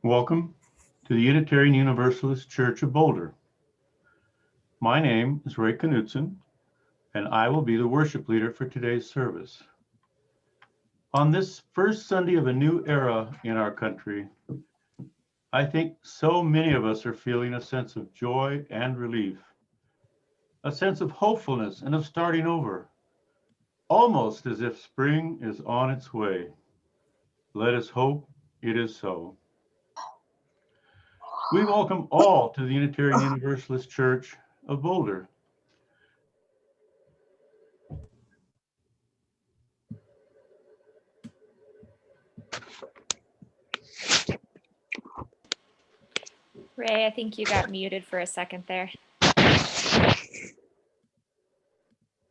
Welcome to the Unitarian Universalist Church of Boulder. My name is Ray Knutson, and I will be the worship leader for today's service. On this first Sunday of a new era in our country, I think so many of us are feeling a sense of joy and relief, a sense of hopefulness and of starting over, almost as if spring is on its way. Let us hope it is so. We welcome all to the Unitarian Universalist Church of Boulder. Ray, I think you got muted for a second there.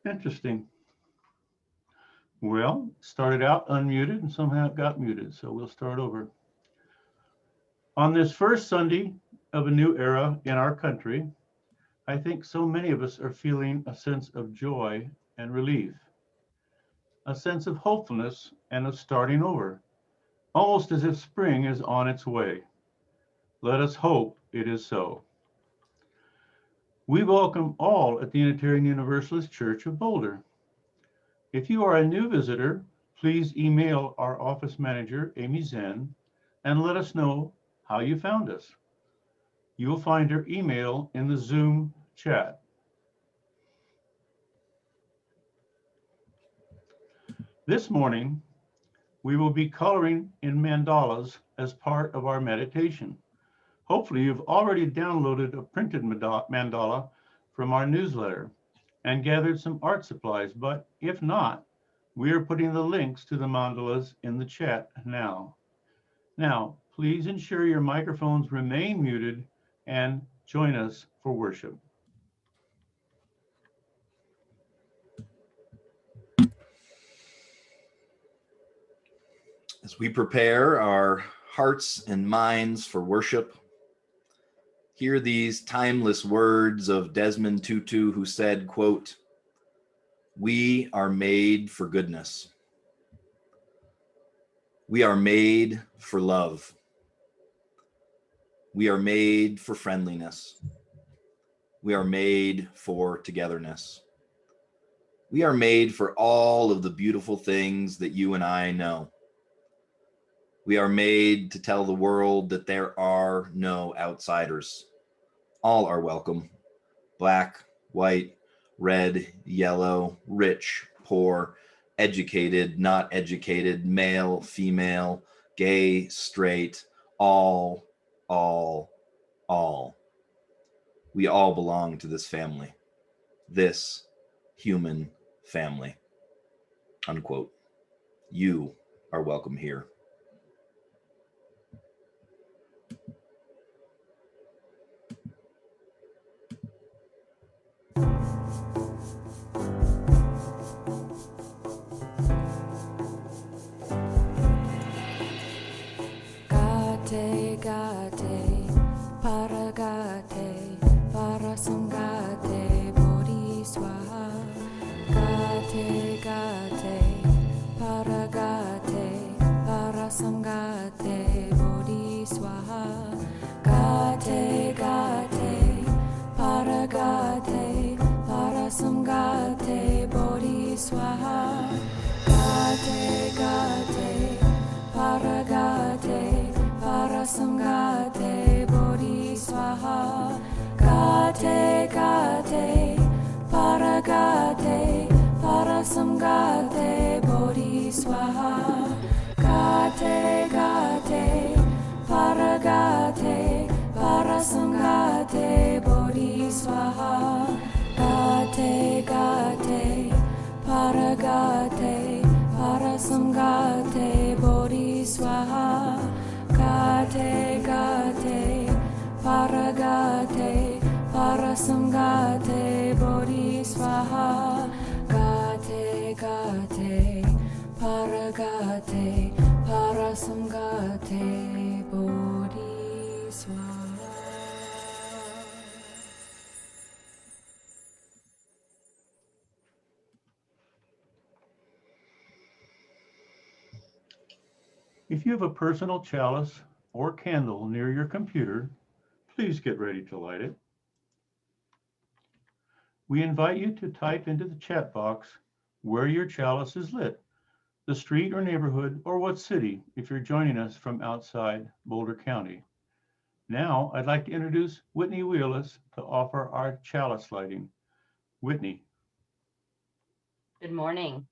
Interesting. Well, started out unmuted and somehow it got muted, so we'll start over. On this first Sunday of a new era in our country, I think so many of us are feeling a sense of joy and relief, a sense of hopefulness and of starting over, almost as if spring is on its way. Let us hope it is so. We welcome all at the Unitarian Universalist Church of Boulder. If you are a new visitor, please email our office manager, Amy Zen, and let us know how you found us. You will find her email in the Zoom chat. This morning, we will be coloring in mandalas as part of our meditation. Hopefully, you've already downloaded a printed mandala from our newsletter and gathered some art supplies, but if not, we are putting the links to the mandalas in the chat now. Now, please ensure your microphones remain muted and join us for worship. As we prepare our hearts and minds for worship, hear these timeless words of Desmond Tutu, who said, quote, "We are made for goodness. We are made for love. We are made for friendliness. We are made for togetherness. We are made for all of the beautiful things that you and I know. We are made to tell the world that there are no outsiders. All are welcome. Black, white, red, yellow, rich, poor, educated, not educated, male, female, gay, straight, all. We all belong to this family, this human family." Unquote. You are welcome here. Gate, paragate, parasangate, bodhiswaha. Gate, paragate, Gate Gate Paragate Parasamgate Bodhiswaha Gate Gate Paragate Parasamgate Bodhiswaha Gate Gate Paragate Parasamgate Bodhiswaha Gate Gate Paragate Parasamgate Bodhiswaha Gate Gate Paragate Parasamgate Bodhiswaha. If you have a personal chalice or candle near your computer, please get ready to light it. We invite you to type into the chat box where your chalice is lit, the street or neighborhood, or what city, if you're joining us from outside Boulder County. Now, I'd like to introduce Whitney Wheelis to offer our chalice lighting. Whitney. Good morning.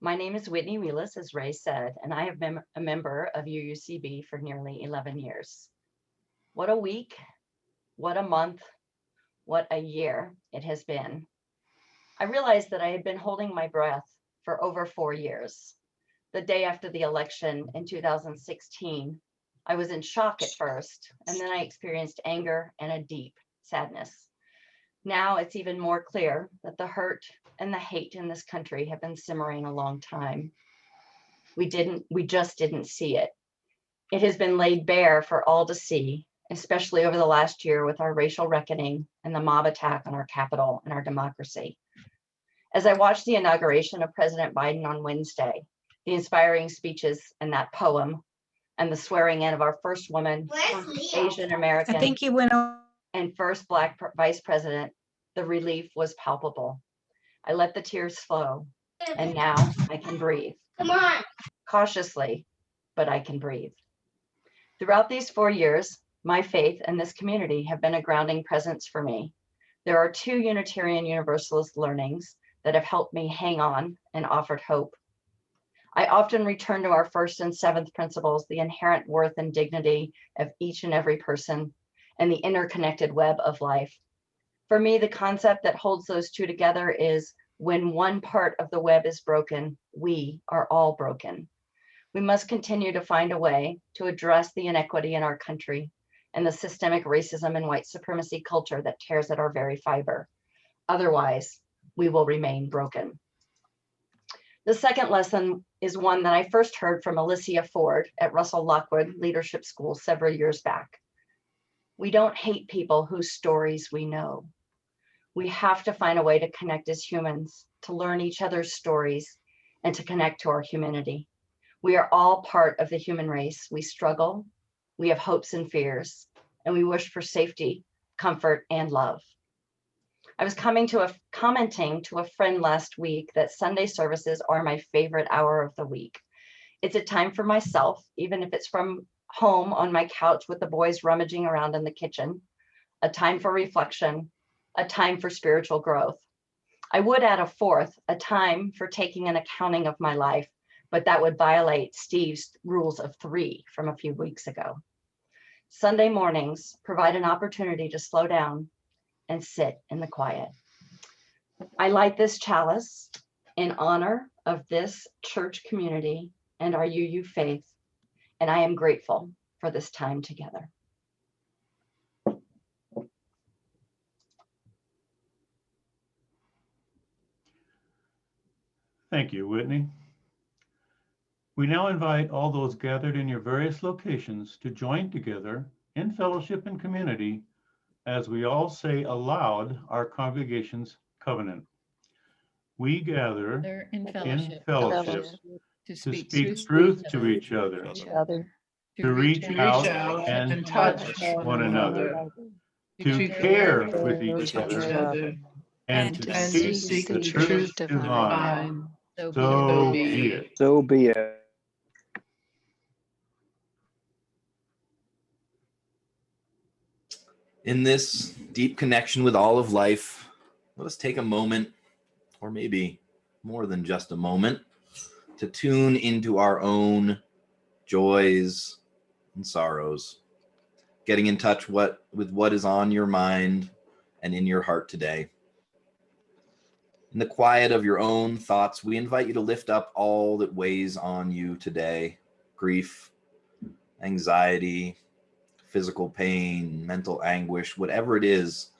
My name is Whitney Wheelis, as Ray said, and I have been a member of UUCB for nearly 11 years. What a week, what a month, what a year it has been. I realized that I had been holding my breath for over 4 years. The day after the election in 2016, I was in shock at first, and then I experienced anger and a deep sadness. Now it's even more clear that the hurt and the hate in this country have been simmering a long time. We just didn't see it. It has been laid bare for all to see, especially over the last year with our racial reckoning and the mob attack on our Capitol and our democracy. As I watched the inauguration of President Biden on Wednesday, the inspiring speeches and that poem, and the swearing in of our first woman, first Asian American, I think he went on. and first Black vice president, the relief was palpable. I let the tears flow, and now I can breathe. Come on. Cautiously, but I can breathe. Throughout these 4 years, my faith and this community have been a grounding presence for me. There are 2 Unitarian Universalist learnings that have helped me hang on and offered hope. I often return to our 1st and 7th principles, the inherent worth and dignity of each and every person, and the interconnected web of life. For me, the concept that holds those 2 together is when one part of the web is broken, we are all broken. We must continue to find a way to address the inequity in our country and the systemic racism and white supremacy culture that tears at our very fiber. Otherwise, we will remain broken. The second lesson is one that I first heard from Alicia Ford at Russell Lockwood Leadership School several years back. We don't hate people whose stories we know. We have to find a way to connect as humans, to learn each other's stories, and to connect to our humanity. We are all part of the human race. We struggle, we have hopes and fears, and we wish for safety, comfort, and love. I was commenting to a friend last week that Sunday services are my favorite hour of the week. It's a time for myself, even if it's from home on my couch with the boys rummaging around in the kitchen, a time for reflection, a time for spiritual growth. I would add a fourth, a time for taking an accounting of my life, but that would violate Steve's rules of 3 from a few weeks ago. Sunday mornings provide an opportunity to slow down and sit in the quiet. I light this chalice in honor of this church community and our UU faith, and I am grateful for this time together. Thank you, Whitney. We now invite all those gathered in your various locations to join together in fellowship and community as we all say aloud our congregation's covenant. We gather They're in in fellowship. fellowship To to speak speak truth to each other, to reach out and touch one another, to care with each other, and to seek the truth divine. So be it. So be it. In this deep connection with all of life, let us take a moment, or maybe more than just a moment, to tune into our own joys and sorrows, getting in touch with what is on your mind and in your heart today. In the quiet of your own thoughts, we invite you to lift up all that weighs on you today: grief, anxiety, physical pain, mental anguish, whatever it is.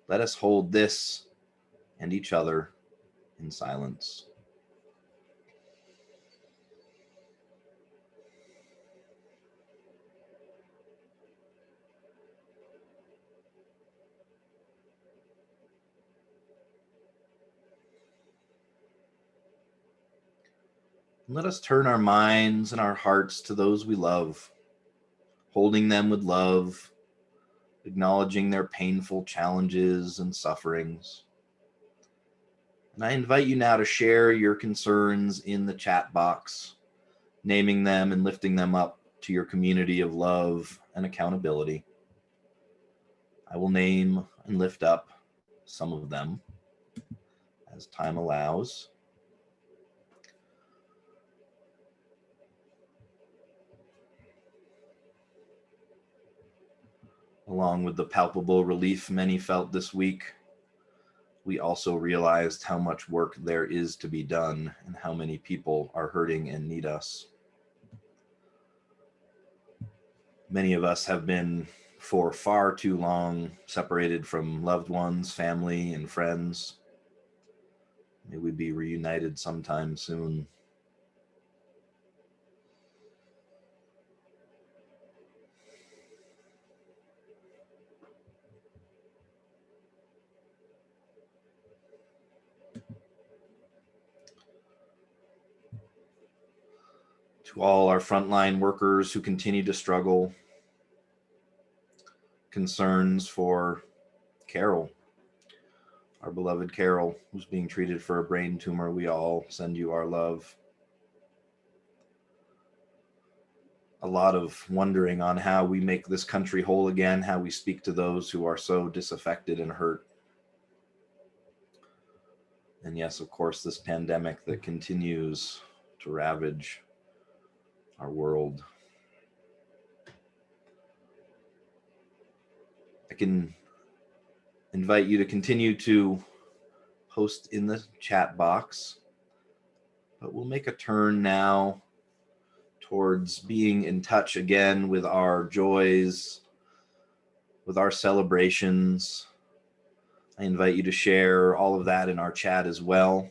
Let us hold this and each other in silence. Let us turn our minds and our hearts to those we love, holding them with love, acknowledging their painful challenges and sufferings. And I invite you now to share your concerns in the chat box, naming them and lifting them up to your community of love and accountability. I will name and lift up some of them as time allows. Along with the palpable relief many felt this week, we also realized how much work there is to be done and how many people are hurting and need us. Many of us have been for far too long separated from loved ones, family, and friends. May we be reunited sometime soon. To all our frontline workers who continue to struggle, concerns for Carol, our beloved Carol, who's being treated for a brain tumor. We all send you our love. A lot of wondering on how we make this country whole again, how we speak to those who are so disaffected and hurt. And yes, of course, this pandemic that continues to ravage our world. I can invite you to continue to post in the chat box, but we'll make a turn now towards being in touch again with our joys, with our celebrations. I invite you to share all of that in our chat as well.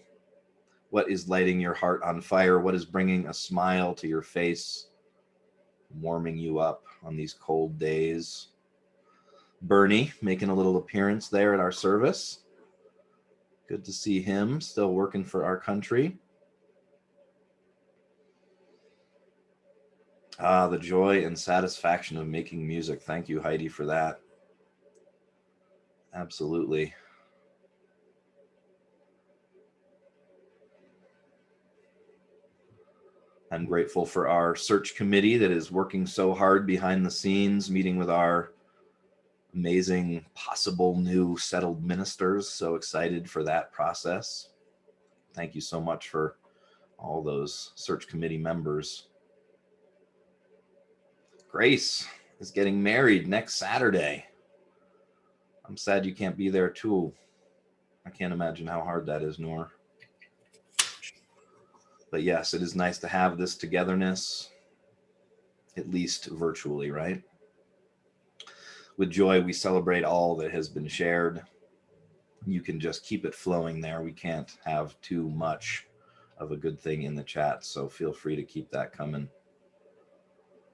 What is lighting your heart on fire? What is bringing a smile to your face, warming you up on these cold days? Bernie making a little appearance there at our service. Good to see him still working for our country. The joy and satisfaction of making music. Thank you, Heidi, for that. Absolutely. I'm grateful for our search committee that is working so hard behind the scenes, meeting with our amazing possible new settled ministers. So excited for that process. Thank you so much for all those search committee members. Grace is getting married next Saturday. I'm sad you can't be there too. I can't imagine how hard that is, Noor. But yes, it is nice to have this togetherness, at least virtually, right? With joy, we celebrate all that has been shared. You can just keep it flowing there. We can't have too much of a good thing in the chat, so feel free to keep that coming.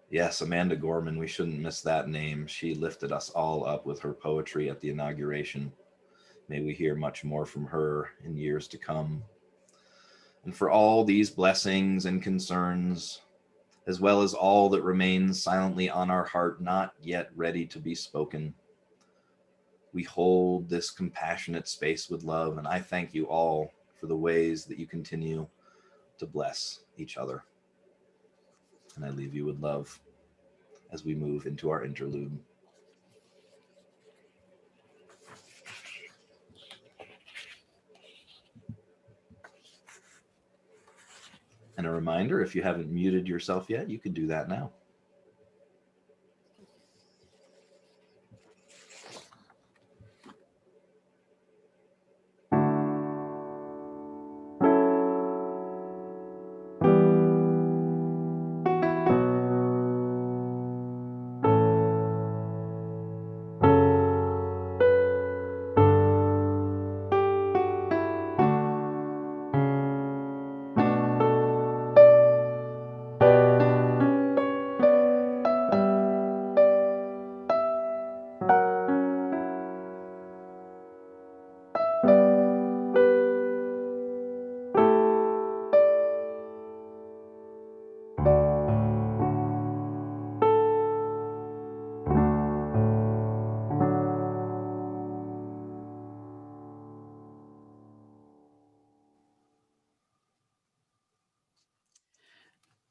Yes, Amanda Gorman, we shouldn't miss that name. She lifted us all up with her poetry at the inauguration. May we hear much more from her in years to come. And for all these blessings and concerns, as well as all that remains silently on our heart, not yet ready to be spoken, we hold this compassionate space with love. And I thank you all for the ways that you continue to bless each other. And I leave you with love as we move into our interlude. And a reminder, if you haven't muted yourself yet, you can do that now.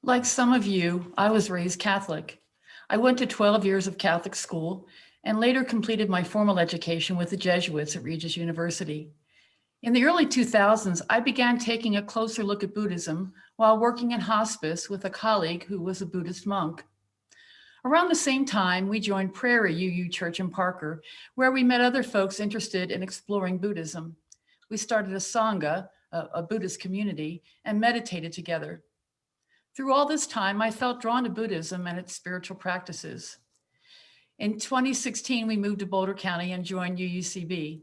Like some of you, I was raised Catholic. I went to 12 years of Catholic school and later completed my formal education with the Jesuits at Regis University. In the early 2000s, I began taking a closer look at Buddhism while working in hospice with a colleague who was a Buddhist monk. Around the same time, we joined Prairie UU Church in Parker, where we met other folks interested in exploring Buddhism. We started a Sangha, a Buddhist community, and meditated together. Through all this time, I felt drawn to Buddhism and its spiritual practices. In 2016, we moved to Boulder County and joined UUCB.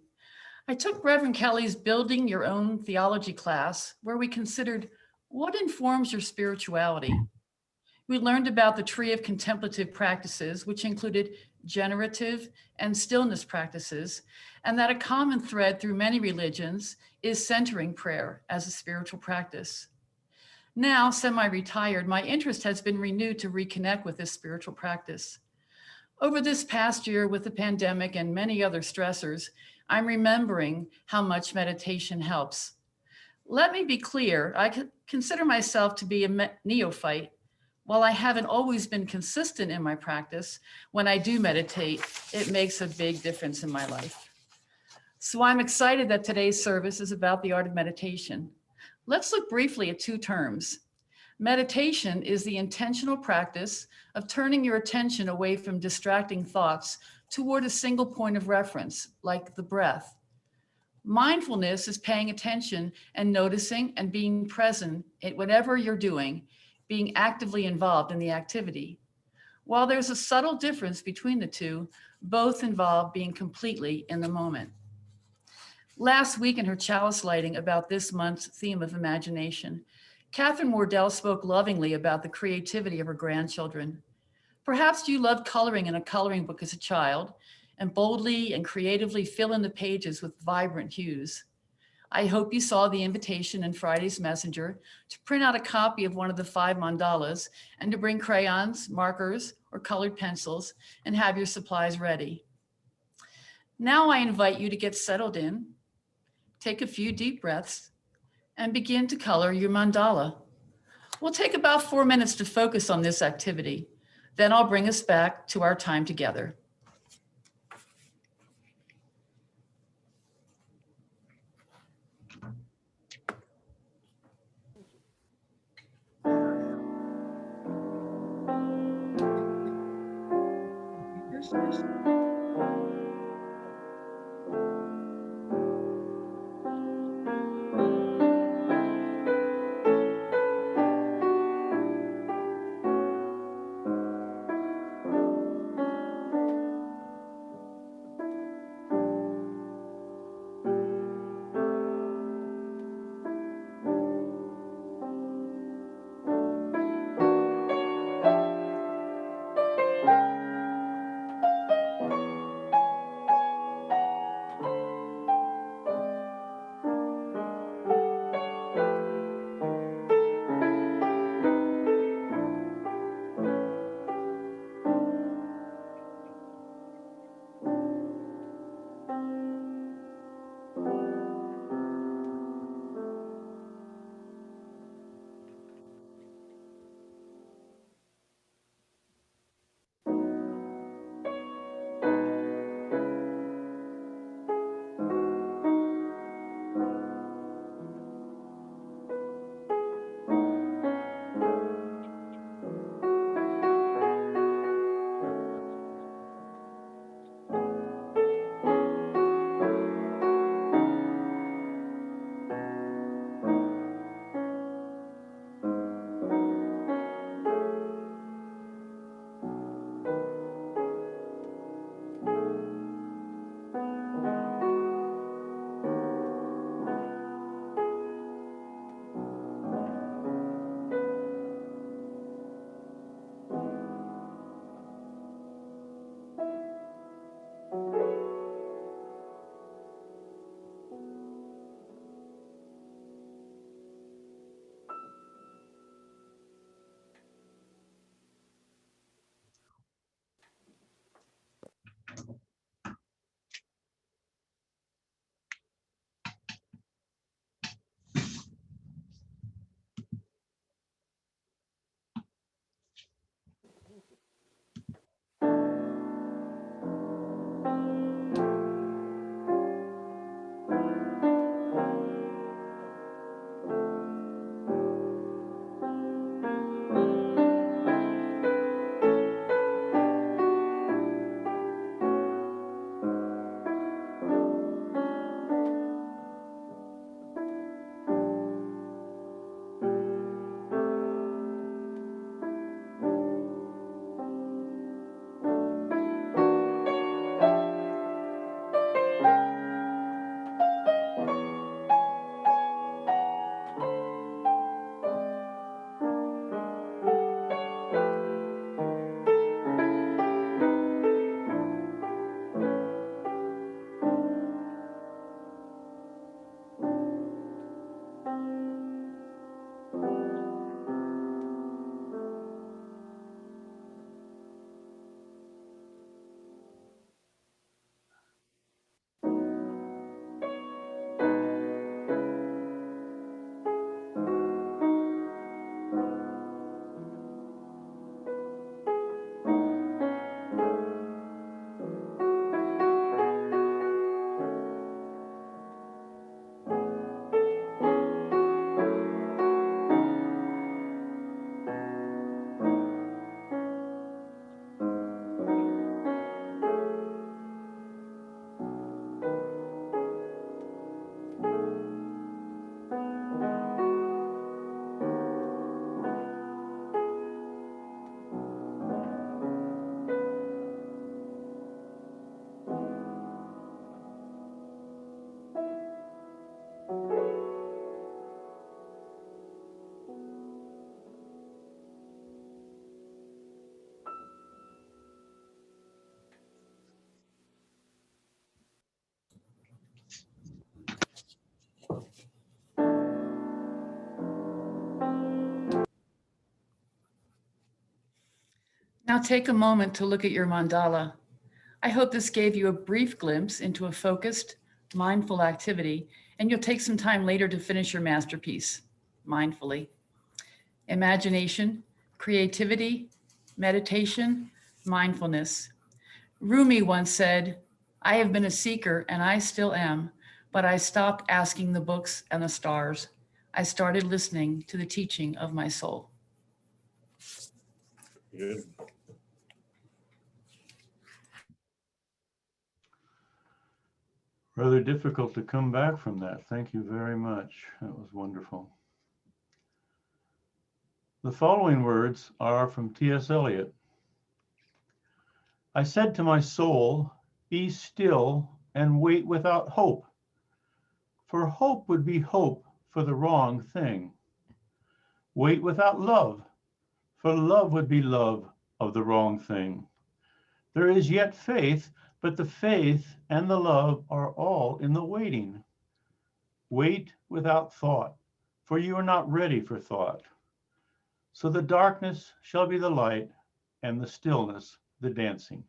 I took Reverend Kelly's Building Your Own Theology class, where we considered what informs your spirituality. We learned about the tree of contemplative practices, which included generative and stillness practices, and that a common thread through many religions is centering prayer as a spiritual practice. Now, semi-retired, my interest has been renewed to reconnect with this spiritual practice. Over this past year with the pandemic and many other stressors, I'm remembering how much meditation helps. Let me be clear, I consider myself to be a neophyte. While I haven't always been consistent in my practice, when I do meditate, it makes a big difference in my life. So I'm excited that today's service is about the art of meditation. Let's look briefly at two terms. Meditation is the intentional practice of turning your attention away from distracting thoughts toward a single point of reference, like the breath. Mindfulness is paying attention and noticing and being present at whatever you're doing, being actively involved in the activity. While there's a subtle difference between the two, both involve being completely in the moment. Last week in her chalice lighting about this month's theme of imagination, Catherine Wardell spoke lovingly about the creativity of her grandchildren. Perhaps you loved coloring in a coloring book as a child and boldly and creatively fill in the pages with vibrant hues. I hope you saw the invitation in Friday's Messenger to print out a copy of one of the 5 mandalas and to bring crayons, markers, or colored pencils and have your supplies ready. Now I invite you to get settled in, take a few deep breaths, and begin to color your mandala. We'll take about 4 minutes to focus on this activity. Then I'll bring us back to our time together. Now take a moment to look at your mandala. I hope this gave you a brief glimpse into a focused, mindful activity, and you'll take some time later to finish your masterpiece mindfully. Imagination, creativity, meditation, mindfulness. Rumi once said, "I have been a seeker and I still am, but I stopped asking the books and the stars. I started listening to the teaching of my soul." Good. Rather difficult to come back from that. Thank you very much. That was wonderful. The following words are from T.S. Eliot. I said to my soul, be still and wait without hope, for hope would be hope for the wrong thing. Wait without love, for love would be love of the wrong thing. There is yet faith, but the faith and the love are all in the waiting. Wait without thought, for you are not ready for thought. So the darkness shall be the light, and the stillness the dancing.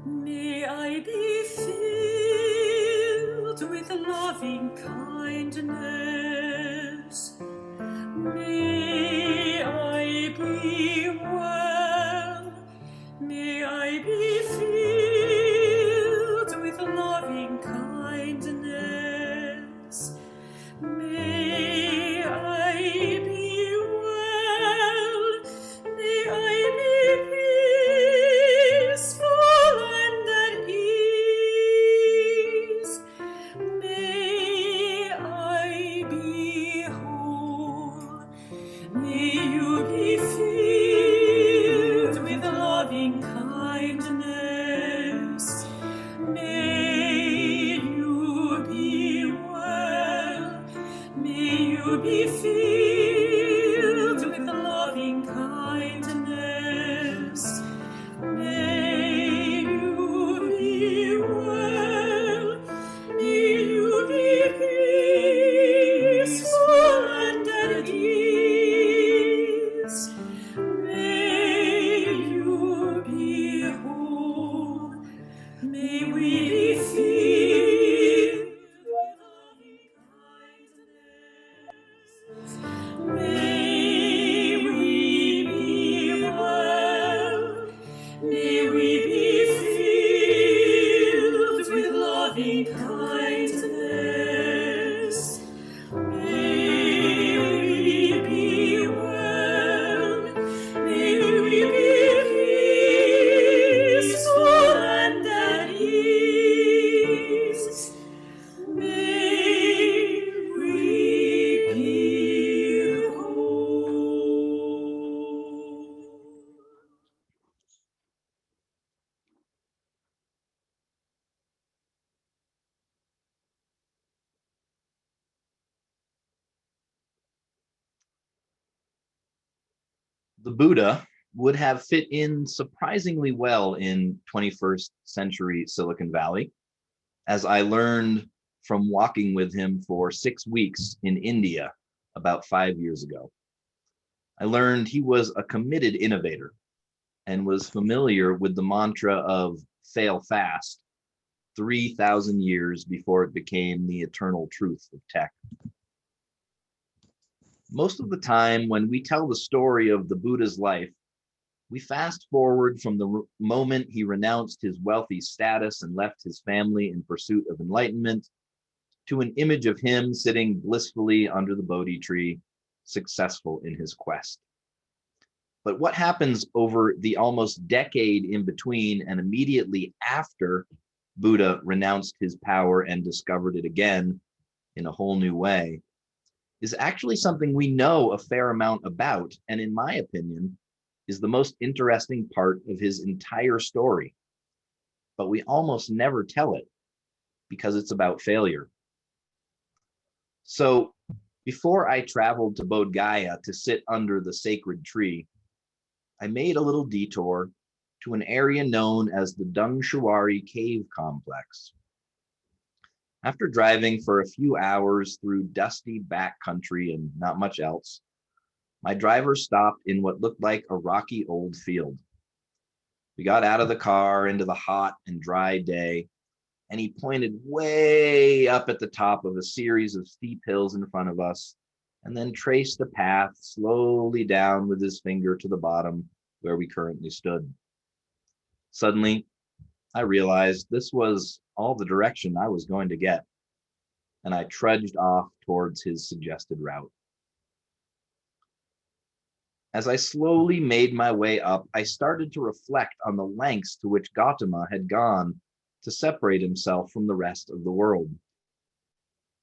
May I be filled with loving kindness. May I be well. May I be filled with loving kindness. May I be well. May I be peaceful and at ease. May I be whole. May you be filled with loving kindness. May you be well. May you be filled with loving kindness. May you be well. May you be peaceful and at ease. May you be whole. May we be filled with loving kindness. May we be well. May we be filled with loving kindness. May we be well. May we be peaceful and at ease. May we be whole. The Buddha would have fit in surprisingly well in 21st century Silicon Valley, as I learned from walking with him for 6 weeks in India about 5 years ago. I learned he was a committed innovator and was familiar with the mantra of fail fast 3,000 years before it became the eternal truth of tech. Most of the time, when we tell the story of the Buddha's life, we fast forward from the moment he renounced his wealthy status and left his family in pursuit of enlightenment to an image of him sitting blissfully under the Bodhi tree, successful in his quest. But what happens over the almost decade in between and immediately after Buddha renounced his power and discovered it again in a whole new way is actually something we know a fair amount about, and in my opinion, is the most interesting part of his entire story. But we almost never tell it because it's about failure. So before I traveled to Bodh Gaya to sit under the sacred tree, I made a little detour to an area known as the Dungshawari Cave Complex. After driving for a few hours through dusty backcountry and not much else, my driver stopped in what looked like a rocky old field. We got out of the car into the hot and dry day, and he pointed way up at the top of a series of steep hills in front of us, and then traced the path slowly down with his finger to the bottom where we currently stood. Suddenly, I realized this was all the direction I was going to get, and I trudged off towards his suggested route. As I slowly made my way up, I started to reflect on the lengths to which Gautama had gone to separate himself from the rest of the world.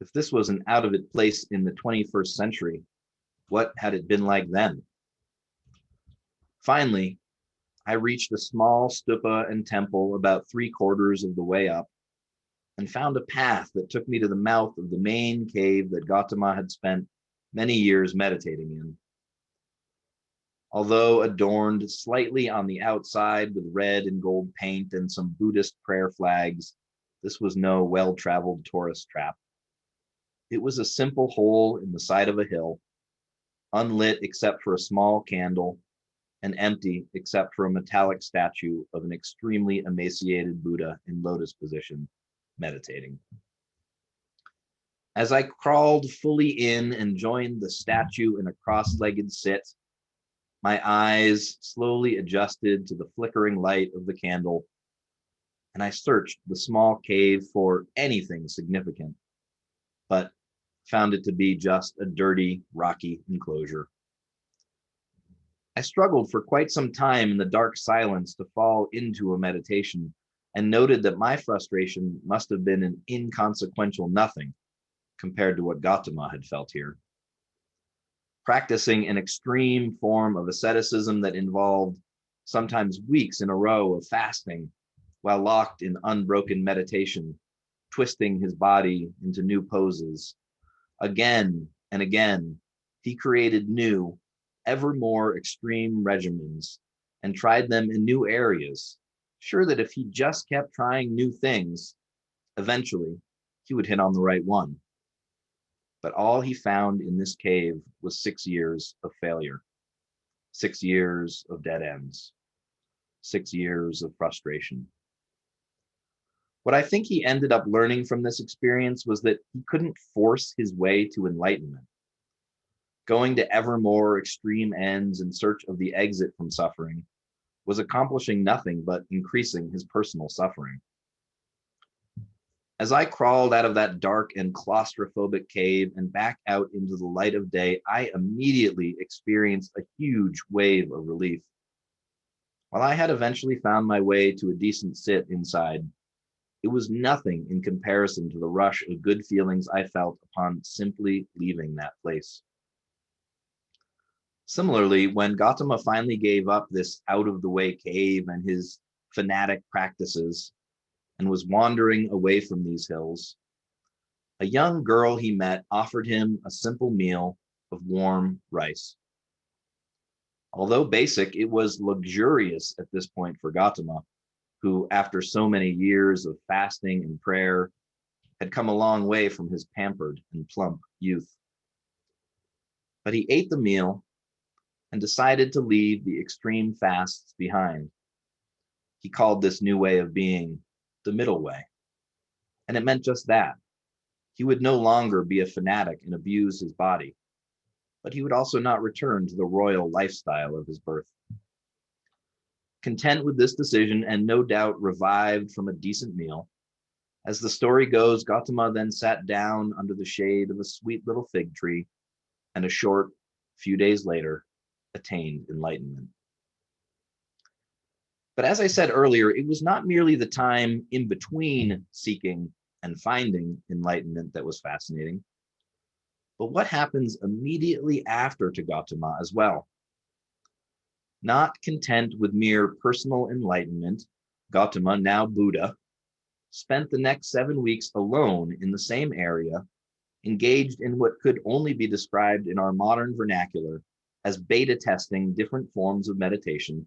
If this was an out-of-it place in the 21st century, what had it been like then? Finally, I reached a small stupa and temple about 3/4 of the way up and found a path that took me to the mouth of the main cave that Gautama had spent many years meditating in. Although adorned slightly on the outside with red and gold paint and some Buddhist prayer flags, this was no well-traveled tourist trap. It was a simple hole in the side of a hill, unlit except for a small candle, and empty except for a metallic statue of an extremely emaciated Buddha in lotus position, meditating. As I crawled fully in and joined the statue in a cross-legged sit, my eyes slowly adjusted to the flickering light of the candle, and I searched the small cave for anything significant, but found it to be just a dirty, rocky enclosure. I struggled for quite some time in the dark silence to fall into a meditation, and noted that my frustration must have been an inconsequential nothing compared to what Gautama had felt here. Practicing an extreme form of asceticism that involved sometimes weeks in a row of fasting while locked in unbroken meditation, twisting his body into new poses. Again and again, he created new, ever more extreme regimens and tried them in new areas, sure that if he just kept trying new things, eventually he would hit on the right one. But all he found in this cave was 6 years of failure, 6 years of dead ends, 6 years of frustration. What I think he ended up learning from this experience was that he couldn't force his way to enlightenment. Going to ever more extreme ends in search of the exit from suffering was accomplishing nothing but increasing his personal suffering. As I crawled out of that dark and claustrophobic cave and back out into the light of day, I immediately experienced a huge wave of relief. While I had eventually found my way to a decent sit inside, it was nothing in comparison to the rush of good feelings I felt upon simply leaving that place. Similarly, when Gautama finally gave up this out-of-the-way cave and his fanatic practices and was wandering away from these hills, a young girl he met offered him a simple meal of warm rice. Although basic, it was luxurious at this point for Gautama, who, after so many years of fasting and prayer, had come a long way from his pampered and plump youth. But he ate the meal and decided to leave the extreme fasts behind. He called this new way of being the middle way. And it meant just that. He would no longer be a fanatic and abuse his body, but he would also not return to the royal lifestyle of his birth. Content with this decision and no doubt revived from a decent meal, as the story goes, Gautama then sat down under the shade of a sweet little fig tree and a short few days later attained enlightenment. But as I said earlier, it was not merely the time in between seeking and finding enlightenment that was fascinating, but what happens immediately after to Gautama as well. Not content with mere personal enlightenment, Gautama, now Buddha, spent the next 7 weeks alone in the same area, engaged in what could only be described in our modern vernacular as beta testing different forms of meditation,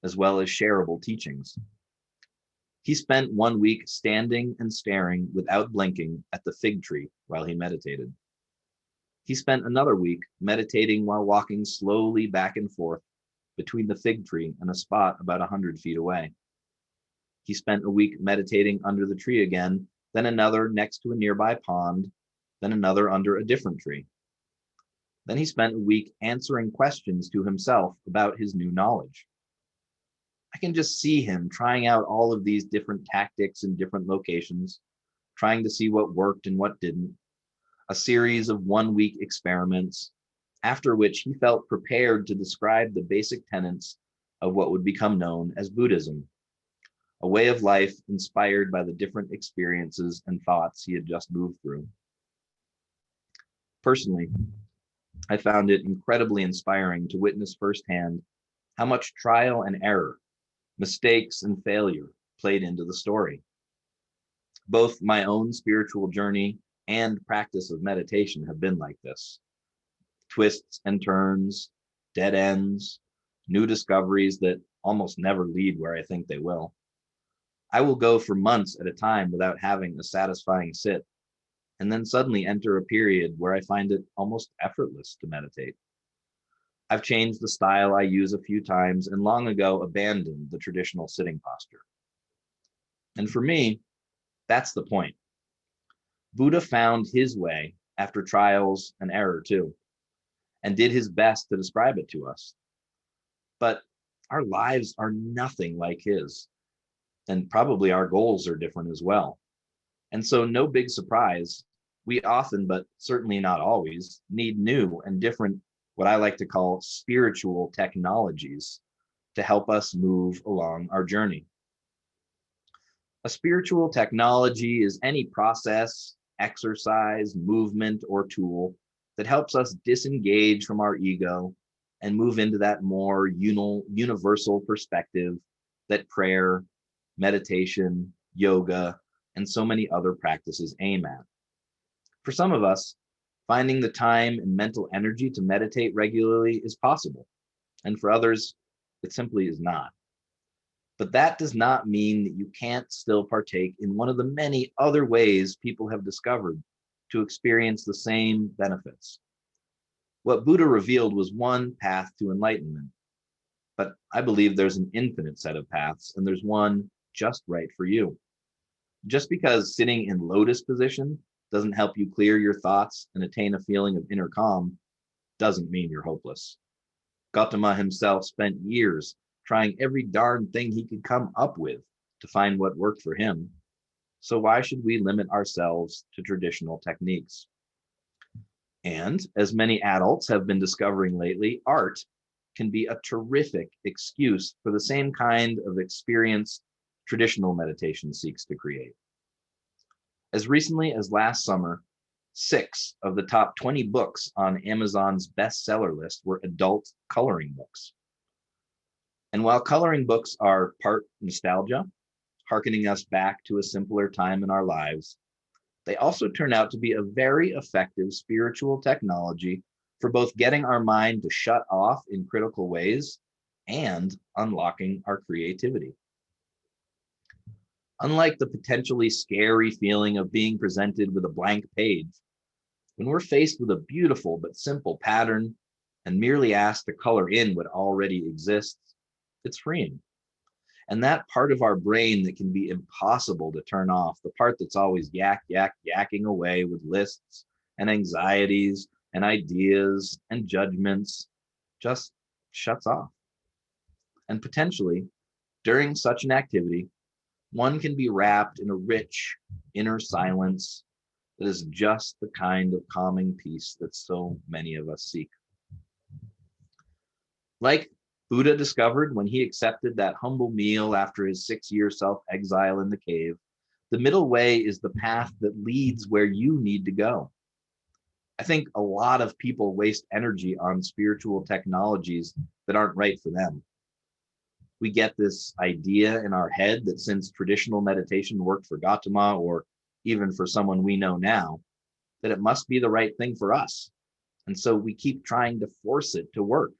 as well as shareable teachings. He spent 1 week standing and staring without blinking at the fig tree while he meditated. He spent another week meditating while walking slowly back and forth between the fig tree and a spot about 100 feet away. He spent a week meditating under the tree again, then another next to a nearby pond, then another under a different tree. Then he spent a week answering questions to himself about his new knowledge. I can just see him trying out all of these different tactics in different locations, trying to see what worked and what didn't, a series of 1 week experiments, after which he felt prepared to describe the basic tenets of what would become known as Buddhism, a way of life inspired by the different experiences and thoughts he had just moved through. Personally, I found it incredibly inspiring to witness firsthand how much trial and error, mistakes and failure played into the story. Both my own spiritual journey and practice of meditation have been like this. Twists and turns, dead ends, new discoveries that almost never lead where I think they will. I will go for months at a time without having a satisfying sit, and then suddenly enter a period where I find it almost effortless to meditate. I've changed the style I use a few times and long ago abandoned the traditional sitting posture. And for me, that's the point. Buddha found his way after trials and error too, and did his best to describe it to us. But our lives are nothing like his, and probably our goals are different as well. And so no big surprise, we often, but certainly not always, need new and different, what I like to call spiritual technologies to help us move along our journey. A spiritual technology is any process, exercise, movement, or tool that helps us disengage from our ego and move into that more universal perspective that prayer, meditation, yoga, and so many other practices aim at. For some of us, finding the time and mental energy to meditate regularly is possible, and for others, it simply is not. But that does not mean that you can't still partake in one of the many other ways people have discovered to experience the same benefits. What Buddha revealed was one path to enlightenment, but I believe there's an infinite set of paths, and there's one just right for you. Just because sitting in lotus position doesn't help you clear your thoughts and attain a feeling of inner calm doesn't mean you're hopeless. Gautama himself spent years trying every darn thing he could come up with to find what worked for him. So why should we limit ourselves to traditional techniques? And as many adults have been discovering lately, art can be a terrific excuse for the same kind of experience traditional meditation seeks to create. As recently as last summer, 6 of the top 20 books on Amazon's bestseller list were adult coloring books. And while coloring books are part nostalgia, hearkening us back to a simpler time in our lives, they also turn out to be a very effective spiritual technology for both getting our mind to shut off in critical ways and unlocking our creativity. Unlike the potentially scary feeling of being presented with a blank page, when we're faced with a beautiful but simple pattern and merely asked to color in what already exists, it's freeing. And that part of our brain that can be impossible to turn off, the part that's always yakking away with lists and anxieties and ideas and judgments, just shuts off. And potentially, during such an activity, one can be wrapped in a rich inner silence that is just the kind of calming peace that so many of us seek. Like Buddha discovered when he accepted that humble meal after his 6-year self-exile in the cave, the middle way is the path that leads where you need to go. I think a lot of people waste energy on spiritual technologies that aren't right for them. We get this idea in our head that since traditional meditation worked for Gautama, or even for someone we know now, that it must be the right thing for us. And so we keep trying to force it to work.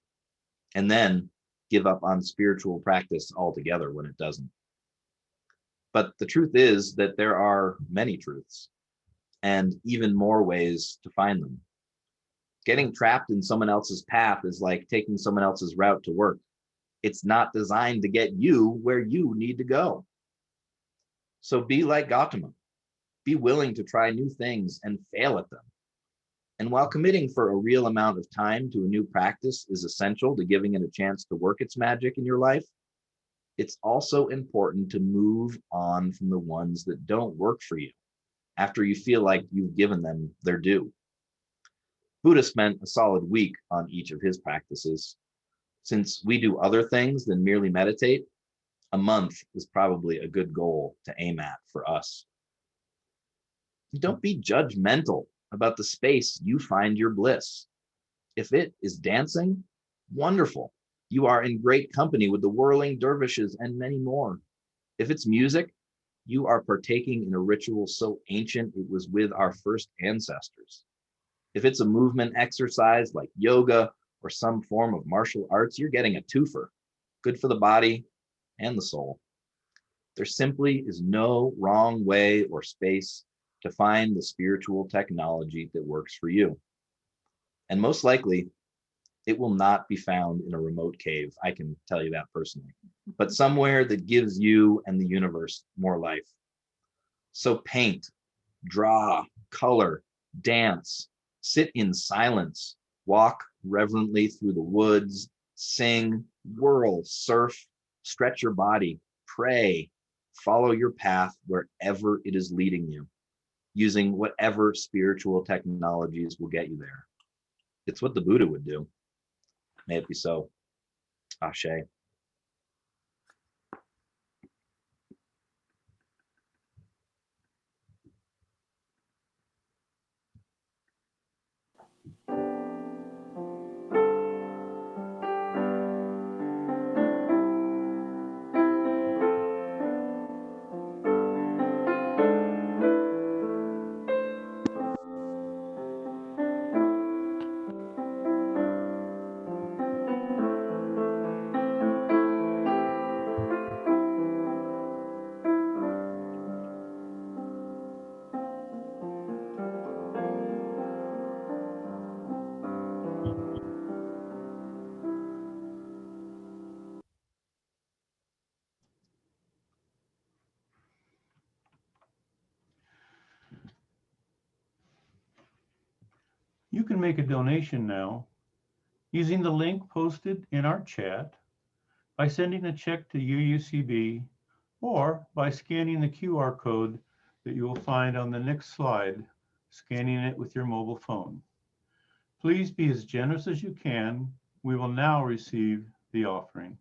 and then give up on spiritual practice altogether when it doesn't. But the truth is that there are many truths and even more ways to find them. Getting trapped in someone else's path is like taking someone else's route to work. It's not designed to get you where you need to go. So be like Gautama. Be willing to try new things and fail at them. And while committing for a real amount of time to a new practice is essential to giving it a chance to work its magic in your life, it's also important to move on from the ones that don't work for you after you feel like you've given them their due. Buddha spent a solid week on each of his practices. Since we do other things than merely meditate, a month is probably a good goal to aim at for us. Don't be judgmental about the space you find your bliss. If it is dancing, wonderful. You are in great company with the whirling dervishes and many more. If it's music, you are partaking in a ritual so ancient it was with our first ancestors. If it's a movement exercise like yoga or some form of martial arts, you're getting a twofer, good for the body and the soul. There simply is no wrong way or space to find the spiritual technology that works for you. And most likely, it will not be found in a remote cave. I can tell you that personally, but somewhere that gives you and the universe more life. So paint, draw, color, dance, sit in silence, walk reverently through the woods, sing, whirl, surf, stretch your body, pray, follow your path wherever it is leading you, using whatever spiritual technologies will get you there. It's what the Buddha would do. May it be so. Ashe. You can make a donation now using the link posted in our chat, by sending a check to UUCB, or by scanning the QR code that you will find on the next slide, scanning it with your mobile phone. Please be as generous as you can. We will now receive the offering.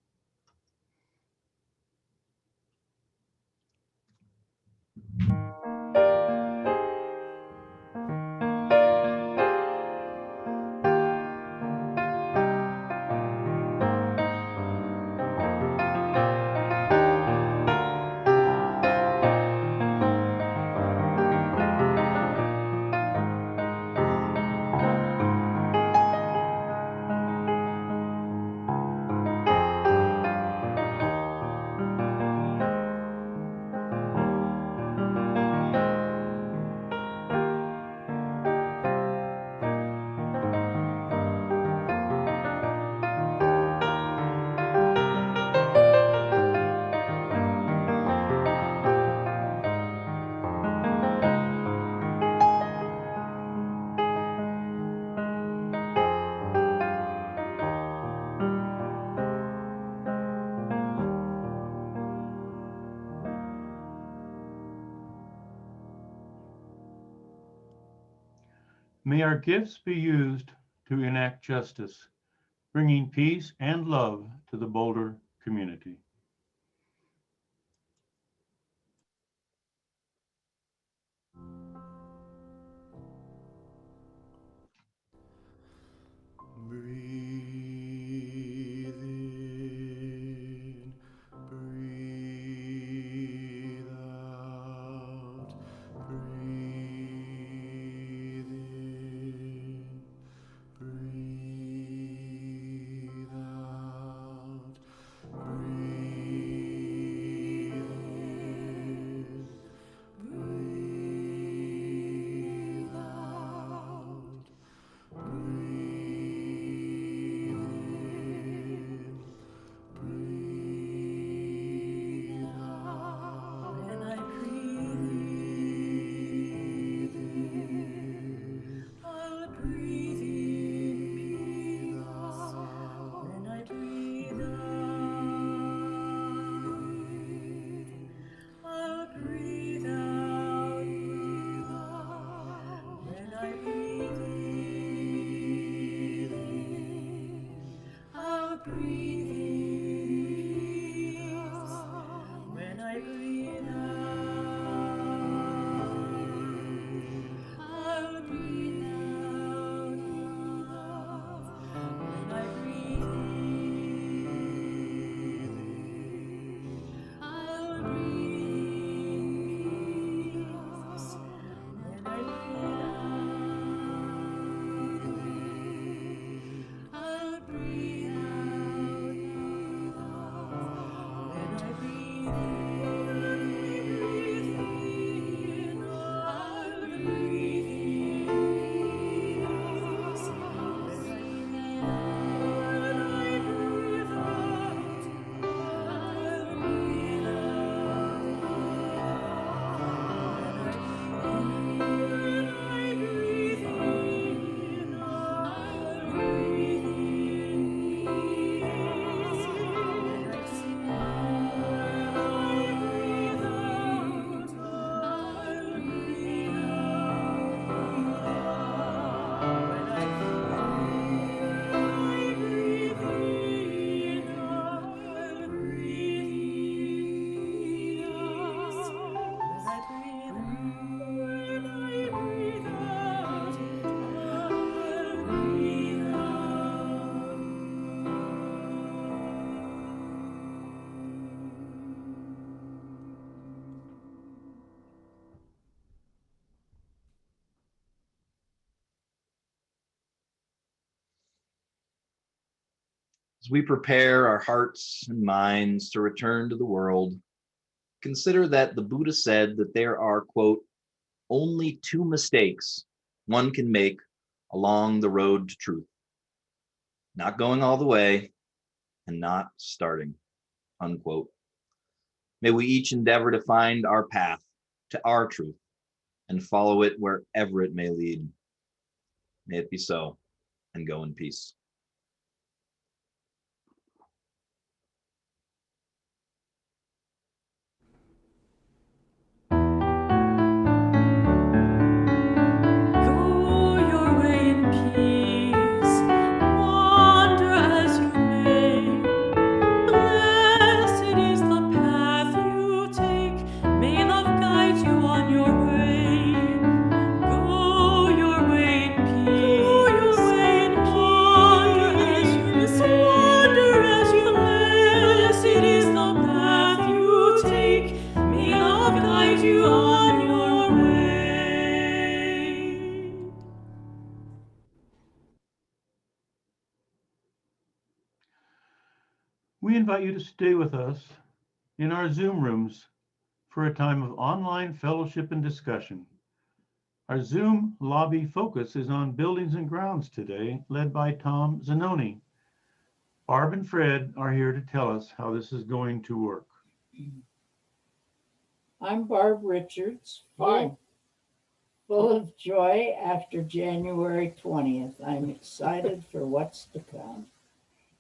May our gifts be used to enact justice, bringing peace and love to the Boulder community. Breathe in, breathe out, breathe in, breathe out. As we prepare our hearts and minds to return to the world, consider that the Buddha said that there are, quote, only two mistakes one can make along the road to truth: not going all the way and not starting, unquote. May we each endeavor to find our path to our truth and follow it wherever it may lead. May it be so, and go in peace. Go your way in peace, wander as you may. Blessed is the path you take, may love guide you on your way. Go your way in peace, wander as you may. Blessed is the path you take, may love guide you on your way. We invite you to stay with us in our Zoom rooms for a time of online fellowship and discussion. Our Zoom lobby focus is on buildings and grounds today, led by Tom Zanoni. Barb and Fred are here to tell us how this is going to work. I'm Barb Richards, full of joy after January 20th. I'm excited for what's to come.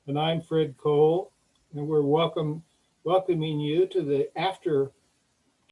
And I'm Fred Cole, and we're welcoming you to the after